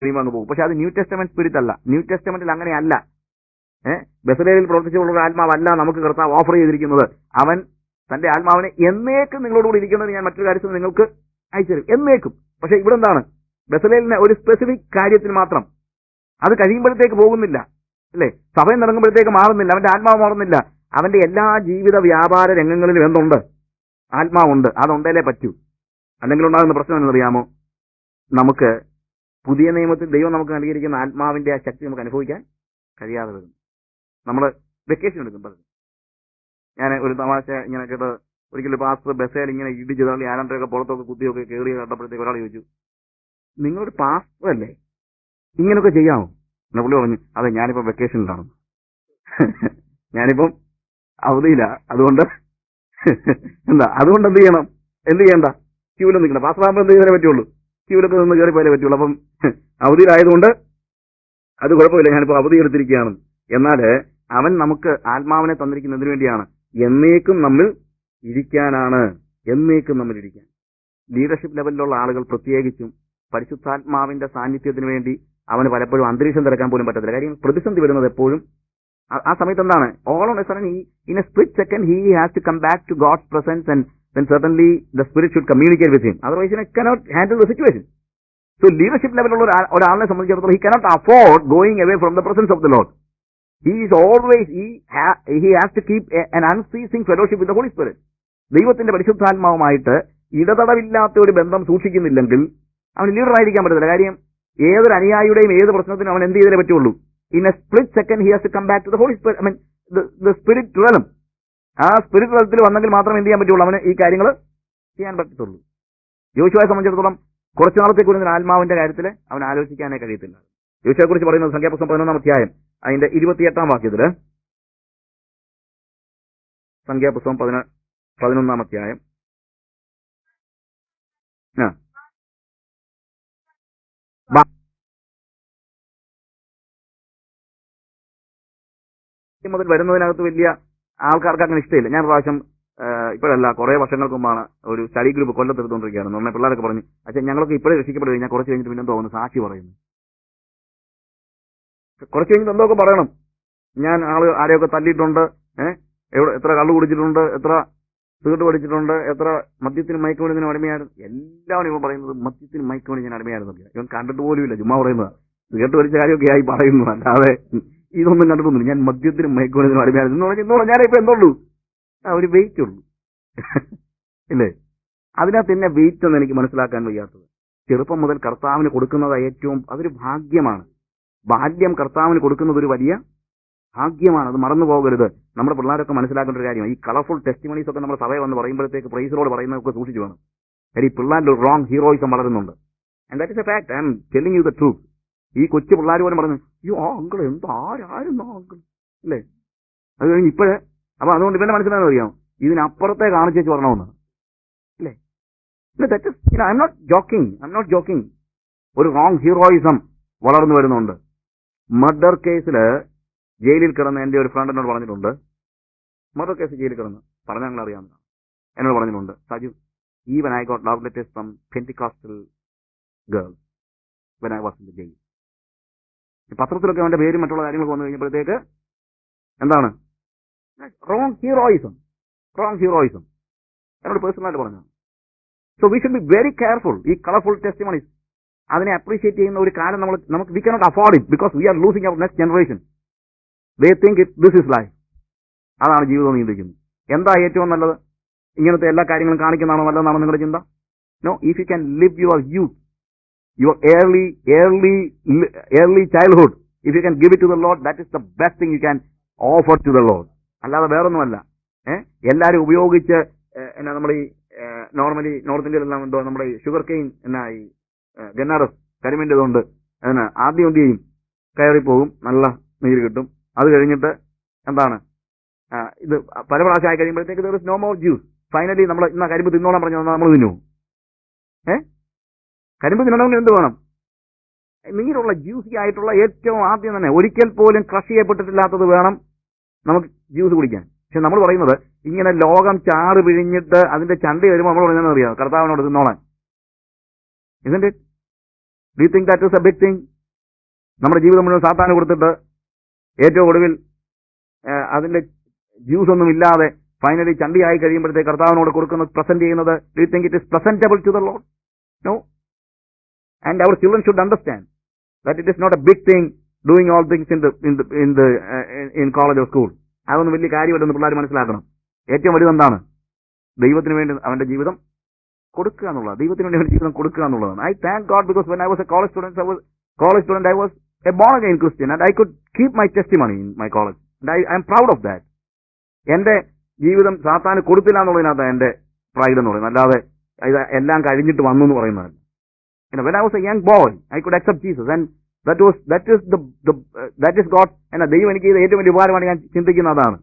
കഴിയുമ്പോൾ അങ്ങ് പോകും. പക്ഷെ അത് ന്യൂ ടെസ്റ്റമെന്റ് സ്പിരിറ്റ് അല്ല. ന്യൂ ടെസ്റ്റമെന്റിൽ അങ്ങനെയല്ല. ബെസലേലിൽ പ്രവർത്തിച്ചുള്ള ഒരു ആത്മാവല്ല നമുക്ക് കർത്താവ് ഓഫർ ചെയ്തിരിക്കുന്നത്. അവൻ തന്റെ ആത്മാവിനെ എന്നേക്കും നിങ്ങളോടുകൂടി ഇരിക്കുന്നത് ഞാൻ മറ്റൊരു കാര്യത്തിൽ നിങ്ങൾക്ക് അയച്ചു തരും, എന്നേക്കും. പക്ഷെ ഇവിടെ എന്താണ്, ബെസലേലിന് ഒരു സ്പെസിഫിക് കാര്യത്തിന് മാത്രം. അത് കഴിയുമ്പോഴത്തേക്ക് പോകുന്നില്ല, അല്ലേ? സഭയിൽ നടങ്ങുമ്പോഴത്തേക്ക് മാറുന്നില്ല, അവന്റെ ആത്മാവ് മാറുന്നില്ല. അവന്റെ എല്ലാ ജീവിത വ്യാപാര രംഗങ്ങളിലും എന്തുണ്ട്? ആത്മാവുണ്ട്. അതുണ്ടേലേ പറ്റൂ. അല്ലെങ്കിൽ ഉണ്ടാകുന്ന പ്രശ്നം എന്നറിയാമോ? നമുക്ക് പുതിയ നിയമത്തിൽ ദൈവം നമുക്ക് നൽകിയിരിക്കുന്ന ആത്മാവിന്റെ ആ ശക്തി നമുക്ക് അനുഭവിക്കാൻ കഴിയാതെ വരും. നമ്മൾ വെക്കേഷൻ എടുക്കും. ഞാൻ ഒരു തമാശ ഇങ്ങനെ കേട്ട്, ഒരിക്കലും പാസ്റ്റർ ബസ്സേൽ ഇങ്ങനെ ഇടിച്ച് തള്ളി ആനന്ദരൊക്കെ പുറത്തൊക്കെ കുത്തിയൊക്കെ കയറി കണ്ടപ്പോഴത്തേക്ക് ഒരാൾ ചോദിച്ചു, നിങ്ങളൊരു പാസ്റ്റർ അല്ലേ, ഇങ്ങനെയൊക്കെ ചെയ്യാമോ? എന്നെ പുള്ളി പറഞ്ഞു, അതെ ഞാനിപ്പം വെക്കേഷനിലാണ്, ഞാനിപ്പം അവധിയില്ല, അതുകൊണ്ട് അതുകൊണ്ട് എന്ത് ചെയ്യണം, എന്ത് ചെയ്യണ്ട, ക്യൂവിൽ നിൽക്കണം. പാസ്റ്ററാകുമ്പോൾ എന്ത് ചെയ്യാനേ പറ്റുള്ളൂ, ക്യൂവിലൊക്കെ നിന്ന് കയറി പോയാലേ പറ്റുള്ളൂ. അപ്പം അവധിയിലായതുകൊണ്ട് അത് കുഴപ്പമില്ല, ഞാനിപ്പോൾ അവധി എടുത്തിരിക്കുകയാണ്. എന്നാൽ അവൻ നമുക്ക് ആത്മാവിനെ തന്നിരിക്കുന്നതിന് വേണ്ടിയാണ്, എന്നേക്കും നമ്മൾ ഇരിക്കാനാണ്, എന്നേക്കും നമ്മൾ ഇരിക്കാൻ. ലീഡർഷിപ്പ് ലെവലിലുള്ള ആളുകൾ പ്രത്യേകിച്ചും പരിശുദ്ധാത്മാവിന്റെ സാന്നിധ്യത്തിന് വേണ്ടി അവന് പലപ്പോഴും അന്തരീക്ഷം തിരക്കാൻ പോലും പറ്റത്തില്ല. കാര്യം പ്രതിസന്ധി വരുന്നത് എപ്പോഴും ആ സമയത്ത് എന്താണ്, all on a sudden in a split second he has to come back to God's presence and then certainly the spirit should communicate with him, otherwise he cannot handle the situation. So leadership level ഉള്ള ഒരാളിനെ സംബന്ധിച്ചിടത്തോളം he cannot afford going away from the presence of the Lord. He is always he has to keep an unceasing fellowship with the Holy Spirit. ദൈവത്തിന്റെ പരിശുദ്ധാത്മാവുമായിട്ട് ഇടതടവില്ലാത്ത ഒരു ബന്ധം സൂക്ഷിക്കുന്നില്ലെങ്കിൽ അവന് ലീഡറായിരിക്കാൻ പറ്റത്തില്ല. കാര്യം ഏതൊരു അനുയായിയുടെയും ഏത് പ്രശ്നത്തിനും അവൻ എന്ത് ചെയ്തേ പറ്റുള്ളൂ, in a split second he has to come back to the Holy Spirit, I mean the spirit realm. ആ സ്പിരിറ്റ് തലത്തിൽ വന്നെങ്കിൽ മാത്രമേ എന്ത് ചെയ്യാൻ പറ്റുള്ളൂ, അവന് ഈ കാര്യങ്ങൾ ചെയ്യാൻ പറ്റത്തുള്ളൂ. യോശുവയെ സംബന്ധിച്ചിടത്തോളം കുറച്ചു നാളത്തേക്ക് ഒരു ആത്മാവിന്റെ കാര്യത്തിൽ അവൻ ആലോചിക്കാനേ കഴിയത്തില്ല. യോശുവയെ കുറിച്ച് പറയുന്നത് സംഖ്യാപുസ്തകം 11-ാം അധ്യായം അതിന്റെ 28-ാം വാക്യത്തില്, സംഖ്യാപുസ്തകം 11-ാം അധ്യായം മുതൽ വരുന്നതിനകത്ത് വലിയ ആൾക്കാർക്ക് അങ്ങനെ ഇഷ്ടമില്ല. ഞാൻ പ്രാവശ്യം ഇപ്പോഴല്ല, കുറെ വർഷങ്ങൾക്ക് മുമ്പാണ് ഒരു സ്റ്റഡി ഗ്രൂപ്പ് കൊല്ലത്തെടുത്തുകൊണ്ടിരിക്കുകയാണ്. നമ്മുടെ പിള്ളേരൊക്കെ പറഞ്ഞു, അച്ഛാ ഞങ്ങളൊക്കെ ഇപ്പോഴേ രക്ഷിക്കപ്പെട്ട് കഴിഞ്ഞാൽ കുറച്ച് കഴിഞ്ഞിട്ട് പിന്നെ തോന്നുന്നു സാക്ഷി പറയുന്നു. കുറച്ച് കഴിഞ്ഞിട്ട് എന്തൊക്കെ പറയണം, ഞാൻ ആരെയൊക്കെ തല്ലിയിട്ടുണ്ട്, എത്ര കള്ളു കുടിച്ചിട്ടുണ്ട്, എത്ര സിഗരറ്റ് പഠിച്ചിട്ടുണ്ട്, എത്ര മദ്യത്തിനും മയക്കുമരുന്നിനും അടിമയായിരുന്നു. എല്ലാവരും ഇവൻ പറയുന്നത് മദ്യത്തിനും മയക്കുമരുന്നിന് അടിമയായിരുന്നില്ല. ഇവൻ കണ്ടിട്ട് പോലുമില്ല, ചുമ്മാ പറയുന്നത്. സിഗരറ്റ് വലിച്ച കാര്യമൊക്കെ ആയി പറയുന്നു, അല്ലാതെ ഇതൊന്നും കണ്ടിട്ടൊന്നുമില്ല. ഞാൻ മദ്യത്തിനും മയക്കുമരുന്നിനും അടിമയായിരുന്നു എന്ന് ഞാനിപ്പോ എന്തുള്ളൂ, ഒരു വെയിറ്റ് ഉള്ളൂ, ഇല്ലേ? അതിനകത്ത് തന്നെ വെയിറ്റ് ഒന്നും എനിക്ക് മനസ്സിലാക്കാൻ വയ്യാത്തത്. ചെറുപ്പം മുതൽ കർത്താവിന് കൊടുക്കുന്നത് ഏറ്റവും അതൊരു ഭാഗ്യമാണ്. ബാല്യം കർത്താവിന് കൊടുക്കുന്നത് ഒരു വലിയ ഭാഗ്യമാണ്. അത് മറന്നു പോകരുത്. നമ്മുടെ പിള്ളേരൊക്കെ മനസ്സിലാക്കേണ്ട ഒരു കാര്യമാണ്. ഈ കളർഫുൾ ടെസ്റ്റിമണീസ് ഒക്കെ നമ്മുടെ സഭയെ വന്ന് പറയുമ്പോഴത്തേക്ക് പ്രൈസറോട് പറയുന്നതൊക്കെ സൂക്ഷിച്ചു വേണം. കാര്യം ഈ പിള്ളേരുടെ ഒരു റോങ് ഹീറോയിസം വളരുന്നുണ്ട്. And that is a fact. I M telling you the truth. ഈ കൊച്ചു പിള്ളേർ പോലും പറഞ്ഞു, അയ്യോ ആ അങ്കിൾ എന്താ ആരായിരുന്നോ അങ്കിൾ, അല്ലേ? അത് കഴിഞ്ഞ് ഇപ്പോഴേ അപ്പൊ അതുകൊണ്ട് ഇവന്റെ മനസ്സിലാണെന്ന് അറിയാം, ഇതിനപ്പുറത്തെ കാണിച്ചേച്ച് പറഞ്ഞോന്ന്, അല്ലേ? I'm not joking. ഒരു റോങ് ഹീറോയിസം വളർന്നു വരുന്നുണ്ട്. മർഡർ കേസില് ജയിലിൽ കിടന്ന് എന്റെ ഒരു ഫ്രണ്ട് എന്നോട് പറഞ്ഞിട്ടുണ്ട്, മർഡർ കേസ് ജയിലിൽ കിടന്ന് പറഞ്ഞാൽ ഞങ്ങൾ അറിയാവുന്ന എന്നോട് പറഞ്ഞിട്ടുണ്ട്, Saju even I got love letters from Pentecostal girls when I was in the jail. പത്രത്തിലൊക്കെ അവന്റെ പേരും മറ്റുള്ള കാര്യങ്ങളൊക്കെ വന്നു കഴിഞ്ഞപ്പോഴത്തേക്ക് എന്താണ് റോങ് ഹീറോയിസം എന്നോട് പേഴ്സണലായിട്ട് പറഞ്ഞു. So we should be very careful. ഈ കളർഫുൾ ടെസ്റ്റിമണീസ് അതിനെ അപ്രീഷിയേറ്റ് ചെയ്യുന്ന ഒരു കാലം നമുക്ക് we cannot afford it, because we are losing our next generation. They think this is life. അതാണ് ജീവിതം നിയന്ത്രിക്കുന്നത്. എന്താ ഏറ്റവും നല്ലത്? ഇങ്ങനത്തെ എല്ലാ കാര്യങ്ങളും കാണിക്കുന്നതാണോ നല്ലതെന്നാണോ നിങ്ങളുടെ ചിന്ത? No. If you can live your youth, your early childhood, if you can give it to the Lord, that is the best thing you can offer to the Lord. അല്ലാതെ വേറൊന്നുമല്ല. എല്ലാരും ഉപയോഗിച്ച് എന്നാ നമ്മൾ ഈ നോർമലി നോർത്ത് ഇന്ത്യയിലെല്ലാം എന്തോ നമ്മുടെ ഈ ഷുഗർ കെയിൻ എന്നാ ഈ ഗന്നാറസ് കരിമിൻ്റെതുണ്ട്, അതിന് ആദ്യം എന്ത് ചെയ്യും, കയറിപ്പോകും, നല്ല നീര് കിട്ടും. അത് കഴിഞ്ഞിട്ട് എന്താണ് ഇത് പല പ്രാവശ്യം ആയി കഴിയുമ്പോഴത്തേക്ക് there is no more juice. Finally നമ്മൾ ഇന്ന് കരിമ്പ് തിന്നോളാൻ പറഞ്ഞു നമ്മൾ തിന്നു. കരിമ്പ് തിന്നണമെങ്കിൽ എന്ത് വേണം? നീരുള്ള ജ്യൂസി ആയിട്ടുള്ള ഏറ്റവും ആദ്യം തന്നെ ഒരിക്കൽ പോലും ക്രഷ് ചെയ്യപ്പെട്ടിട്ടില്ലാത്തത് വേണം നമുക്ക് ജ്യൂസ് കുടിക്കാൻ. പക്ഷെ നമ്മൾ പറയുന്നത് ഇങ്ങനെ ലോകം ചാറ് പിഴിഞ്ഞിട്ട് അതിന്റെ ചണ്ടി വരുമ്പോൾ നമ്മൾ പറയുന്നത് അറിയാം, കർത്താവിനോട് തിന്നോളാൻ. ഇതിന്റെ do you think that is a big thing? നമ്മുടെ ജീവിതം മുഴുവൻ സാത്താന് കൊടുത്തിട്ട് ഏറ്റവും ഒടുവിൽ അതിന്റെ ജ്യൂസ് ഒന്നും ഇല്ലാതെ ഫൈനലി ചണ്ടിയായി കഴിയുമ്പോഴത്തേക്ക് കർത്താവിനോട് കൊടുക്കുന്നത്, പ്രസന്റ് ചെയ്യുന്നത്, do you think it is presentable to the Lord? No. And our children should understand that it is not a big thing doing all things in college or school. അതൊന്നും വലിയ കാര്യമായിട്ടൊന്ന് പിള്ളേർ മനസ്സിലാക്കണം. ഏറ്റവും വലുതെന്താണ്? ദൈവത്തിന് വേണ്ടി അവന്റെ ജീവിതം കൊടുക്കുക എന്നുള്ളത്, ദൈവത്തിന് വേണ്ടി അവന്റെ ജീവിതം കൊടുക്കുക എന്നുള്ളതാണ്. I thank God because when I was a college student, I was a born again Christian and I could keep my testimony in my college. And I am proud of that. എന്റെ ജീവിതം സാത്താന് കൊടുത്തില്ല എന്നുള്ളതിനകത്ത് എന്റെ pride എന്ന് പറയുന്നത്, അല്ലാതെ എല്ലാം കഴിഞ്ഞിട്ട് വന്നു എന്ന് പറയുന്നതല്ല. When I was a young boy, I could accept Jesus, and that is God. എന്നാ ദൈവം എനിക്ക് ചെയ്ത ഏറ്റവും വലിയ ഉപകാരമാണ് ഞാൻ ചിന്തിക്കുന്ന അതാണ്.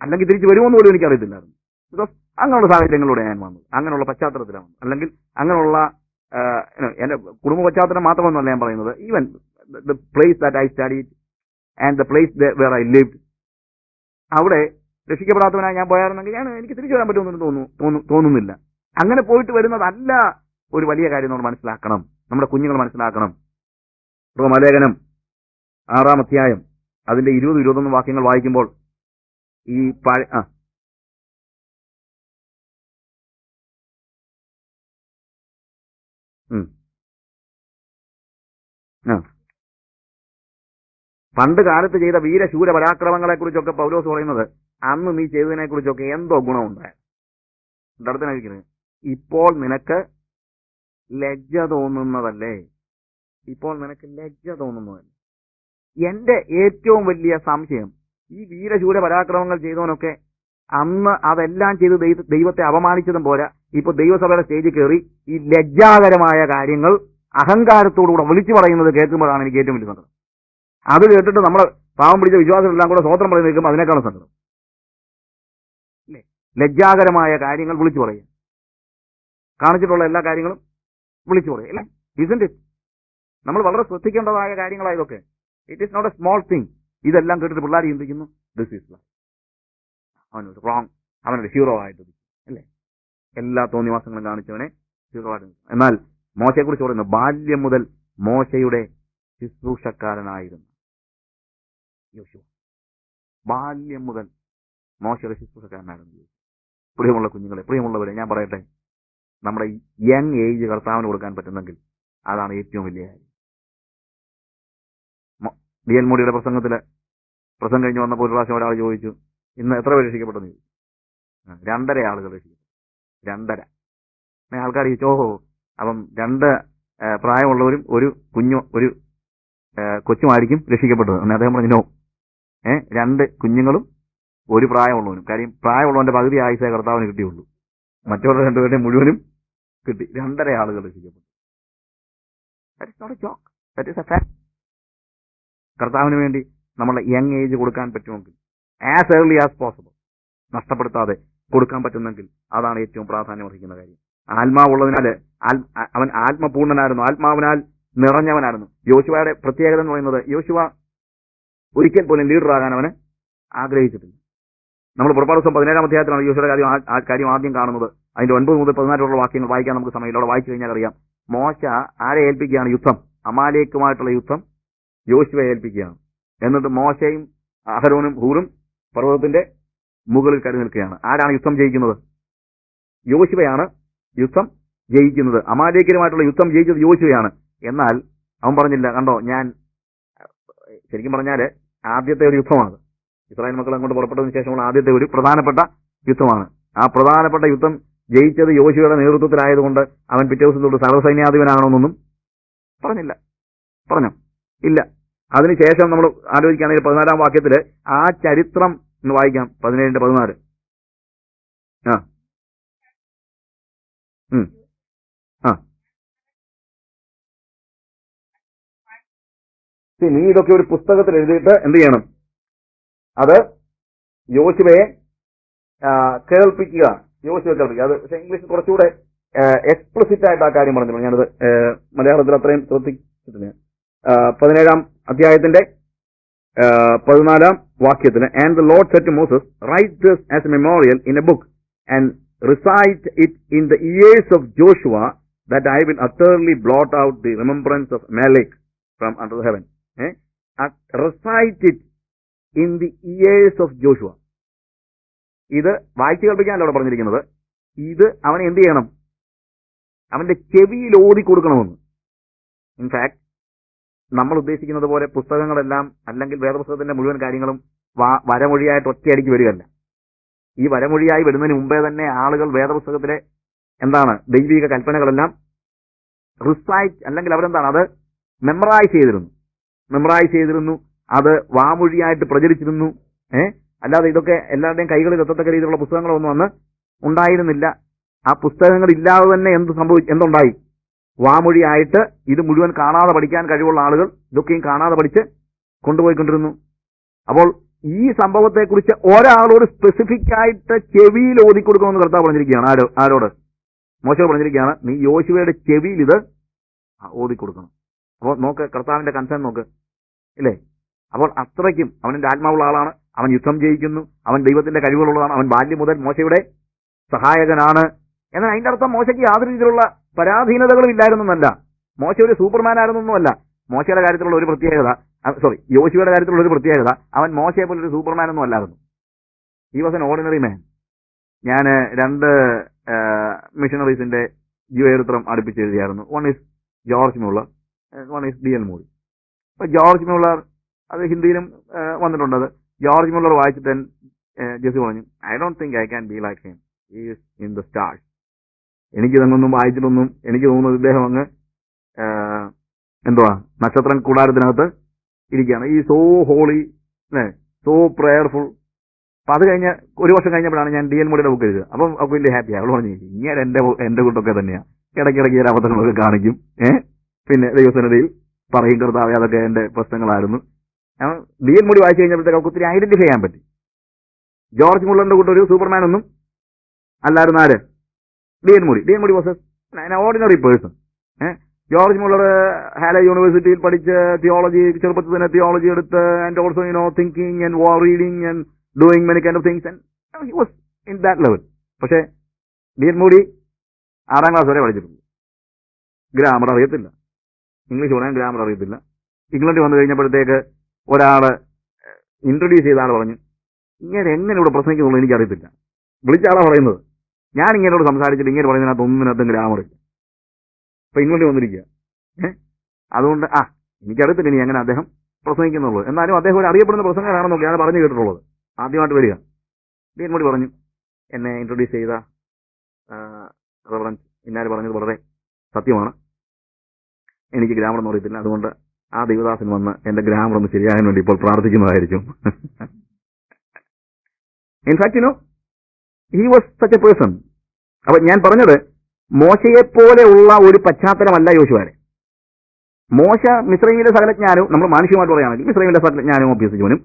അല്ലെങ്കിൽ തിരിച്ചു വരുമെന്ന് പോലും എനിക്കറിയത്തില്ലായിരുന്നു. ബിക്കോസ് അങ്ങനെയുള്ള സാഹചര്യങ്ങളിലൂടെ ഞാൻ വന്നത്, അങ്ങനെയുള്ള പശ്ചാത്തലത്തിലാണ്. അല്ലെങ്കിൽ അങ്ങനെയുള്ള എന്റെ കുടുംബ പശ്ചാത്തലം മാത്രമൊന്നുമല്ല ഞാൻ പറയുന്നത്. Even the place that I studied and the place where I lived, അവിടെ രക്ഷിക്കപ്പെടാത്തവനായി ഞാൻ പോയായിരുന്നെങ്കിൽ എനിക്ക് തിരിച്ചു വരാൻ പറ്റുമെന്ന് തോന്നുന്നില്ല. അങ്ങനെ പോയിട്ട് വരുന്നതല്ല ഒരു വലിയ കാര്യം നമ്മൾ മനസ്സിലാക്കണം, നമ്മുടെ കുഞ്ഞുങ്ങൾ മനസ്സിലാക്കണം. റോമാലേഖനം 6-ാം അധ്യായം അതിന്റെ 20-21 വാക്യങ്ങൾ വായിക്കുമ്പോൾ ഈ പണ്ട് കാലത്ത് ചെയ്ത വീരശൂര പരാക്രമങ്ങളെ കുറിച്ചൊക്കെ പൗലോസ് പറയുന്നത്, അന്ന് നീ ചെയ്തതിനെ കുറിച്ചൊക്കെ എന്തോ ഗുണമുണ്ടായ അടുത്തനായിരിക്കുന്നത്. ഇപ്പോൾ നിനക്ക് ലജ്ജ തോന്നുന്നതല്ലേ? ഇപ്പോൾ നിനക്ക് ലജ്ജ തോന്നുന്നതല്ലേ? എന്റെ ഏറ്റവും വലിയ സംശയം, ഈ വീരശൂര പരാക്രമങ്ങൾ ചെയ്തവനൊക്കെ അന്ന് അതെല്ലാം ചെയ്ത് ദൈവത്തെ അപമാനിച്ചതും പോരാ, ഇപ്പൊ ദൈവസഭയുടെ സ്റ്റേജിൽ കയറി ഈ ലജ്ജാകരമായ കാര്യങ്ങൾ അഹങ്കാരത്തോടുകൂടെ വിളിച്ചു പറയുന്നത് കേൾക്കുമ്പോഴാണ് എനിക്ക് ഏറ്റവും വലിയ സങ്കടം. അത് കേട്ടിട്ട് നമ്മളെ പാവം പിടിച്ച വിശ്വാസികളെല്ലാം കൂടെ സ്വോത്രം പറയുന്നത് കേൾക്കുമ്പോൾ അതിനേക്കാളും സങ്കടം. ലജ്ജാകരമായ കാര്യങ്ങൾ വിളിച്ചു പറയുക, കാണിച്ചിട്ടുള്ള എല്ലാ കാര്യങ്ങളും വിളിച്ചു പറയും അല്ലേ? Isn't it? നമ്മൾ വളരെ ശ്രദ്ധിക്കേണ്ടതായ കാര്യങ്ങളായതൊക്കെ. It is not a small thing. ഇതെല്ലാം കേട്ടിട്ട് പിള്ളേർ ചിന്തിക്കുന്നു ദിസ് ഈസ് ലൈഫ്, അവനൊരു റോങ്, അവനൊരു ഹീറോ ആയിട്ട് അല്ലേ? എല്ലാ തോന്നിവാസങ്ങളും കാണിച്ചവനെ ഹീറോ ആയിട്ട്. എന്നാൽ മോശയെക്കുറിച്ച് പറയുന്നു, ബാല്യം മുതൽ മോശയുടെ ശുശ്രൂഷക്കാരനായിരുന്നു യോശുവ. ബാല്യം മുതൽ മോശയുടെ ശുശ്രൂഷക്കാരനായിരുന്നു. പ്രിയമുള്ള കുഞ്ഞുങ്ങളെ, പ്രിയമുള്ളവരെ, ഞാൻ പറയട്ടെ, നമ്മുടെ യങ് ഏജ് കർത്താവിന് കൊടുക്കാൻ പറ്റുന്നെങ്കിൽ അതാണ് ഏറ്റവും വലിയ കാര്യം. ഡി.എൽ. മോഡിയുടെ പ്രസംഗം കഴിഞ്ഞ് വന്നപ്പോൾ ഒരു പ്രാവശ്യം ഒരാൾ ചോദിച്ചു, ഇന്ന് എത്ര പേര് രക്ഷിക്കപ്പെട്ടെന്ന് ചോദിച്ചു. 2.5 ആളുകൾ രക്ഷിക്കപ്പെട്ടു. 2.5. ആൾക്കാർ ചോദിച്ചു, ഓഹോ, അപ്പം 2 പ്രായമുള്ളവരും ഒരു കൊച്ചുമായിരിക്കും രക്ഷിക്കപ്പെട്ടത്. അദ്ദേഹം പറഞ്ഞു, നോ, 2 കുഞ്ഞുങ്ങളും 1 പ്രായമുള്ളവനും. കാര്യം പ്രായമുള്ളവന്റെ പകുതി ആയുസേ കർത്താവിന് കിട്ടിയുള്ളൂ, മറ്റുള്ള 2 പേരുടെ മുഴുവനും കിട്ടി. 2.5 ആളുകൾ രക്ഷിക്കപ്പെട്ടു. That is not a joke, that is a fact. കർത്താവിന് വേണ്ടി നമ്മളെ യങ് ഏജ് കൊടുക്കാൻ പറ്റുമെങ്കിൽ, ആസ് ഏർലി ആസ് പോസിബിൾ, നഷ്ടപ്പെടുത്താതെ കൊടുക്കാൻ പറ്റുന്നെങ്കിൽ അതാണ് ഏറ്റവും പ്രാധാന്യം അർഹിക്കുന്ന കാര്യം. ആത്മാവുള്ളതിനാല് അവൻ ആത്മപൂർണ്ണനായിരുന്നു, ആത്മാവിനാൽ നിറഞ്ഞവനായിരുന്നു. യോശുവയുടെ പ്രത്യേകത എന്ന് പറയുന്നത്, യോശുവ ഒരിക്കൽ പോലും ലീഡറാകാൻ അവന് ആഗ്രഹിച്ചിട്ടില്ല. നമ്മൾ പുറപ്പാട് പുസ്തകം 17-ാം അധ്യായത്തിലാണ് യോശുവയുടെ കാര്യം ആദ്യം കാണുന്നത്. അതിന്റെ 9 മുതൽ 14 വരെയുള്ള വാക്യങ്ങൾ വായിക്കാൻ നമുക്ക് സമയമില്ല. അവിടെ വായിച്ചു കഴിഞ്ഞാൽ അറിയാം. മോശ ആരെ ഏൽപ്പിക്കുകയാണ്? യുദ്ധം, അമാലേക്കുമായിട്ടുള്ള യുദ്ധം യോശുവയെ ഏൽപ്പിക്കുകയാണ്. എന്നിട്ട് മോശയും അഹരോനും ഹൂറും പർവ്വതത്തിന്റെ മുകളിൽ കയറി നിൽക്കുകയാണ്. ആരാണ് യുദ്ധം ജയിക്കുന്നത്? യോശുവയാണ് യുദ്ധം ജയിക്കുന്നത്. അമാലേക്കരുമായിട്ടുള്ള യുദ്ധം ജയിച്ചത് യോശുവയാണ്. എന്നാൽ അവൻ പറഞ്ഞില്ല, കണ്ടോ, ഞാൻ ശരിക്കും പറഞ്ഞാല് ആദ്യത്തെ ഒരു യുദ്ധമാണ്, ഇസ്രായേൽ മക്കൾ അങ്ങോട്ട് പുറപ്പെട്ടതിന് ശേഷമുള്ള ആദ്യത്തെ ഒരു പ്രധാനപ്പെട്ട യുദ്ധമാണ്. ആ പ്രധാനപ്പെട്ട യുദ്ധം ജയിച്ചത് യോശുവയുടെ നേതൃത്വത്തിലായതുകൊണ്ട് അവൻ പിറ്റേ ദിവസം തൊട്ട് സർവ്വസൈന്യാധിപനാണെന്നൊന്നും പറഞ്ഞില്ല. പറഞ്ഞോ? ഇല്ല. അതിനുശേഷം നമ്മൾ ആലോചിക്കുകയാണെങ്കിൽ 14-ാം വാക്യത്തില് ആ ചരിത്രം എന്ന് വായിക്കാം. 17-14. നീ ഇതൊക്കെ ഒരു പുസ്തകത്തിൽ എഴുതിയിട്ട് എന്ത് ചെയ്യണം? അത് യോശുവയെ കേൾപ്പിക്കുക. യോശുവയെ കേൾപ്പിക്കുക. അത് പക്ഷെ ഇംഗ്ലീഷിൽ കുറച്ചുകൂടെ എക്സ്പ്ലിസിറ്റ് ആയിട്ട് ആ കാര്യം പറഞ്ഞിട്ടുണ്ട്. ഞാനത് മലയാളത്തിൽ അത്രയും ശ്രദ്ധിച്ചിട്ടില്ല. 17-ാം അധ്യായത്തിന്റെ 14-ാം വാക്യത്തിന്, and the Lord said to Moses, write this as a memorial in a book and recite it in the ears of Joshua, that I will utterly blot out the remembrance of Amalek from under the heaven. Recite it in the ears of Joshua. ഇത് വായിച്ചു കേൾപ്പിക്കാനല്ല അവിടെ പറഞ്ഞിരിക്കുന്നത്. ഇത് അവൻ എന്ത് ചെയ്യണം? അവന്റെ ചെവിയിൽ ഓതി കൊടുക്കണമെന്ന്. ഇൻഫാക്ട് നമ്മൾ ഉദ്ദേശിക്കുന്നത് പോലെ പുസ്തകങ്ങളെല്ലാം അല്ലെങ്കിൽ വേദപുസ്തകത്തിന്റെ മുഴുവൻ കാര്യങ്ങളും വരമൊഴിയായിട്ട് ഒറ്റയടിക്ക് വരികയല്ല. ഈ വരമൊഴിയായി വരുന്നതിന് മുമ്പേ തന്നെ ആളുകൾ വേദപുസ്തകത്തിലെ എന്താണ് ദൈവിക കൽപ്പനകളെല്ലാം റിസൈറ്റ് അല്ലെങ്കിൽ അവരെന്താണ് അത് മെമ്മറൈസ് ചെയ്തിരുന്നു. അത് വാമൊഴിയായിട്ട് പ്രചരിച്ചിരുന്നു. അല്ലാതെ ഇതൊക്കെ എല്ലാവരുടെയും കൈകളിൽ എത്തത്തക്ക രീതിയിലുള്ള പുസ്തകങ്ങളൊന്നും അന്ന് ഉണ്ടായിരുന്നില്ല. ആ പുസ്തകങ്ങൾ ഇല്ലാതെ തന്നെ എന്തുണ്ടായി? വാമൊഴിയായിട്ട് ഇത് മുഴുവൻ കാണാതെ പഠിക്കാൻ കഴിവുള്ള ആളുകൾ ഇതൊക്കെയും കാണാതെ പഠിച്ച് കൊണ്ടുപോയിക്കൊണ്ടിരുന്നു. അപ്പോൾ ഈ സംഭവത്തെക്കുറിച്ച് ഒരാളോട് സ്പെസിഫിക് ആയിട്ട് ചെവിയിൽ ഓതിക്കൊടുക്കണമെന്ന് കർത്താവ് പറഞ്ഞിരിക്കുകയാണ്. ആരോട്? മോശയോട് പറഞ്ഞിരിക്കുകയാണ്, നീ യോശുവയുടെ ചെവിയിൽ ഇത് ഓതിക്കൊടുക്കണം. അപ്പോൾ നോക്ക്, കർത്താവിന്റെ കൺസേൺ നോക്ക്, ഇല്ലേ? അപ്പോൾ അത്രയ്ക്കും അവന്റെ ആത്മാവുള്ള ആളാണ്. അവൻ യുദ്ധം ജയിക്കുന്നു. അവൻ ദൈവത്തിന്റെ കഴിവുകളുള്ളതാണ്. അവൻ ബാല്യം മുതൽ മോശയുടെ സഹായകനാണ്. എന്നാൽ അതിന്റെ അർത്ഥം മോശയ്ക്ക് യാതൊരു രീതിയിലുള്ള പരാധീനതകളും ഇല്ലായിരുന്നല്ല. മോശ ഒരു സൂപ്പർമാൻ ആയിരുന്നൊന്നുമല്ല. മോശയുടെ കാര്യത്തിലുള്ള ഒരു പ്രത്യേകത, യോശുവയുടെ കാര്യത്തിലുള്ള ഒരു പ്രത്യേകത, അവൻ മോശയെ പോലെ ഒരു സൂപ്പർമാൻ ഒന്നും അല്ലായിരുന്നു. He was an ordinary man. ഞാൻ 2 മിഷണറീസിന്റെ ജീവചരിത്രം അടുപ്പിച്ച് എഴുതിയായിരുന്നു. One is George Muller, one is D.L. Moody. അപ്പൊ ജോർജ് മ്യൂളർ അത് ഹിന്ദിയിലും വന്നിട്ടുണ്ട്. അത് ജോർജ് മ്യൂളർ വായിച്ചിട്ട് ജെസി പറഞ്ഞു, I don't think I can be like him, he is in the stars. എനിക്കിതൊന്നും വായിച്ചിട്ടൊന്നും എനിക്ക് തോന്നുന്നത് ഇദ്ദേഹം അങ്ങ് നക്ഷത്രം കൂടാരത്തിനകത്ത് ഇരിക്കുകയാണ്. ഈ സോ ഹോളി, സോ പ്രയർഫുൾ. അപ്പൊ അത് കഴിഞ്ഞ് 1 വർഷം കഴിഞ്ഞപ്പോഴാണ് ഞാൻ D.L. മൂഡിയുടെ ബുക്ക് എഴുതുക. അപ്പം അവൾക്ക് വലിയ ഹാപ്പി. അവൾ പറഞ്ഞു, ഇങ്ങനെ എന്റെ കൂട്ടൊക്കെ തന്നെയാണ്, ഇടയ്ക്കിടയ്ക്ക് ചില അബദ്ധങ്ങളൊക്കെ കാണിക്കും, പിന്നെ ദൈവസന്നിധിയിൽ പറയും കർത്താവേ അതൊക്കെ എന്റെ പ്രശ്നങ്ങളായിരുന്നു. D.L. മൂഡി വായിച്ചു കഴിഞ്ഞപ്പോഴത്തേക്ക് അവർക്ക് ഒത്തിരി ഐഡന്റിഫൈ ചെയ്യാൻ പറ്റി. ജോർജ് മുള്ളറിന്റെ കൂട്ടം ഒരു സൂപ്പർമാൻ ഒന്നും അല്ലായിരുന്നു. ആര്? D.L. Moody was an ordinary person. George Muller Halle യൂണിവേഴ്സിറ്റിയിൽ പഠിച്ച് തിയോളജി, ചെറുപ്പത്തിൽ തന്നെ തിയോളജി എടുത്ത്, and also thinking and reading and doing many kind of things, and he was in that level. പക്ഷേ D.L. മൂഡി 6ാം ക്ലാസ് വരെ പഠിച്ചിട്ടുണ്ട്. Grammar അറിയത്തില്ല, English പറയാൻ ഗ്രാമർ അറിയത്തില്ല. ഇംഗ്ലണ്ടിൽ വന്നു കഴിഞ്ഞപ്പോഴത്തേക്ക് ഒരാള് ഇൻട്രൊഡ്യൂസ് ചെയ്ത ആൾ പറഞ്ഞു, ഇങ്ങനെ എങ്ങനെ ഇവിടെ പ്രസംഗിക്കുന്നുള്ളൂ എനിക്കറിയത്തില്ല. വിളിച്ച ആളാ പറയുന്നത്, ഞാൻ ഇങ്ങനോട് സംസാരിച്ചിട്ട് ഇങ്ങനെ പറയുന്നതിനകത്ത് ഒന്നിനകത്തും ഗ്രാമറില്ല. അപ്പൊ ഇംഗ്ലണ്ടിൽ വന്നിരിക്കുക. അതുകൊണ്ട് എനിക്കറിയത്തില്ല ഇനി എങ്ങനെ അദ്ദേഹം പ്രസംഗിക്കുന്നുള്ളൂ. എന്നാലും അദ്ദേഹം ഒരു അറിയപ്പെടുന്ന പ്രസംഗമാണെന്നൊക്കെ ഞാൻ പറഞ്ഞു കേട്ടിട്ടുള്ളത്. ആദ്യമായിട്ട് വരിക. D.L. മൂഡി പറഞ്ഞു, എന്നെ ഇൻട്രൊഡ്യൂസ് ചെയ്ത റെവറൻസ് ഇന്നാര് പറഞ്ഞത് വളരെ സത്യമാണ്, എനിക്ക് ഗ്രാമർ ഒന്നും അറിയത്തില്ല, അതുകൊണ്ട് ആ ദേവദാസൻ വന്ന് എന്റെ ഗ്രാമർ ഒന്ന് ശരിയാകാൻ വേണ്ടി ഇപ്പോൾ പ്രാർത്ഥിക്കുന്നതായിരിക്കും. In fact he was such a person. അപ്പൊ ഞാൻ പറഞ്ഞത്, മോശയെപ്പോലെയുള്ള ഒരു പശ്ചാത്തലമല്ല യോശുവയുടെ. മോശ മിസ്രയീമിലെ സകലജ്ഞാനവും, നമ്മൾ മാനുഷികമായിട്ട് പറയുകയാണെങ്കിൽ മിസ്രയീമിലെ സകലജ്ഞാനവും അഭ്യസിച്ചവനും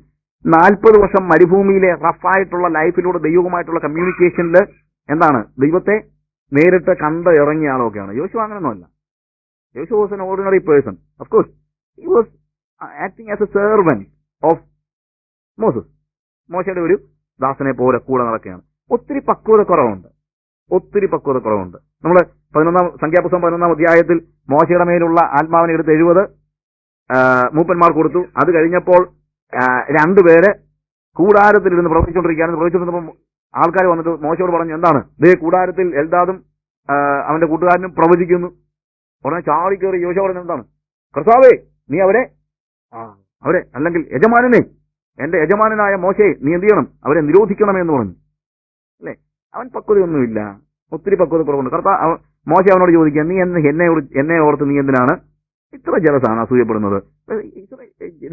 40 വർഷം മരുഭൂമിയിലെ റഫായിട്ടുള്ള ലൈഫിലൂടെ ദൈവവുമായിട്ടുള്ള കമ്മ്യൂണിക്കേഷനിൽ ദൈവത്തെ നേരിട്ട് കണ്ട് ഇറങ്ങിയ ആളൊക്കെയാണ്. യോശുവ അങ്ങനെയൊന്നുമല്ല. യോശുവ was an ordinary person. Of course he was acting as a servant of Moses. മോശയുടെ ഒരു ദാസനെ പോലെ കൂടെ നടക്കുകയാണ്. ഒത്തിരി പക്വത കുറവുണ്ട്. നമ്മൾ സംഖ്യാപുസ്തകം 11-ാം അധ്യായത്തിൽ മോശയുടെ മേലുള്ള ആത്മാവിനെ എടുത്ത് 70 മൂപ്പന്മാർ കൊടുത്തു. അത് കഴിഞ്ഞപ്പോൾ 2 പേര് കൂടാരത്തിലിരുന്ന് പ്രവചിച്ചുകൊണ്ടിരിക്കുകയാണ്. ആൾക്കാർ വന്നിട്ട് മോശയോട് പറഞ്ഞു, എന്താണ് ദേ കൂടാരത്തിൽ എൽദാദും അവന്റെ കൂട്ടുകാരനും പ്രവചിക്കുന്നു. ഉടനെ ചാടി കയറി യോശുവ പറഞ്ഞു, എന്താണ് കർത്താവേ, നീ അവരെ അല്ലെങ്കിൽ യജമാനനെ, എന്റെ യജമാനായ മോശയെ നീ എന്ത് ചെയ്യണം, അവരെ നിരോധിക്കണമേ എന്ന് പറഞ്ഞു. അല്ലെ, അവൻ പക്വതയൊന്നുമില്ല, ഒത്തിരി പക്വത കുറവുണ്ട്. മോശ അവനോട് ചോദിക്കുക, നീ എന്നെ ഓർത്ത് നീ എന്തിനാണ് ഇത്ര ജലസാണ് അസൂയപ്പെടുന്നത്?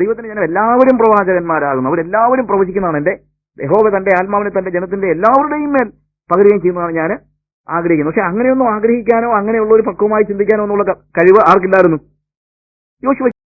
ദൈവത്തിന്റെ ജനം എല്ലാവരും പ്രവാചകന്മാരാകുന്നു, അവരെല്ലാവരും പ്രവചിക്കുന്നതാണ്. എന്റെ യഹോവ തന്റെ ആത്മാവിനെ തന്റെ ജനത്തിന്റെ എല്ലാവരുടെയും മേൽ പകരുകയും ചെയ്യുന്നതാണ് ഞാൻ ആഗ്രഹിക്കുന്നത്. പക്ഷെ അങ്ങനെയൊന്നും ആഗ്രഹിക്കാനോ അങ്ങനെയുള്ള ഒരു പക്വമായി ചിന്തിക്കാനോ എന്നുള്ള കഴിവ് ആർക്കില്ലായിരുന്നു? യോശുവ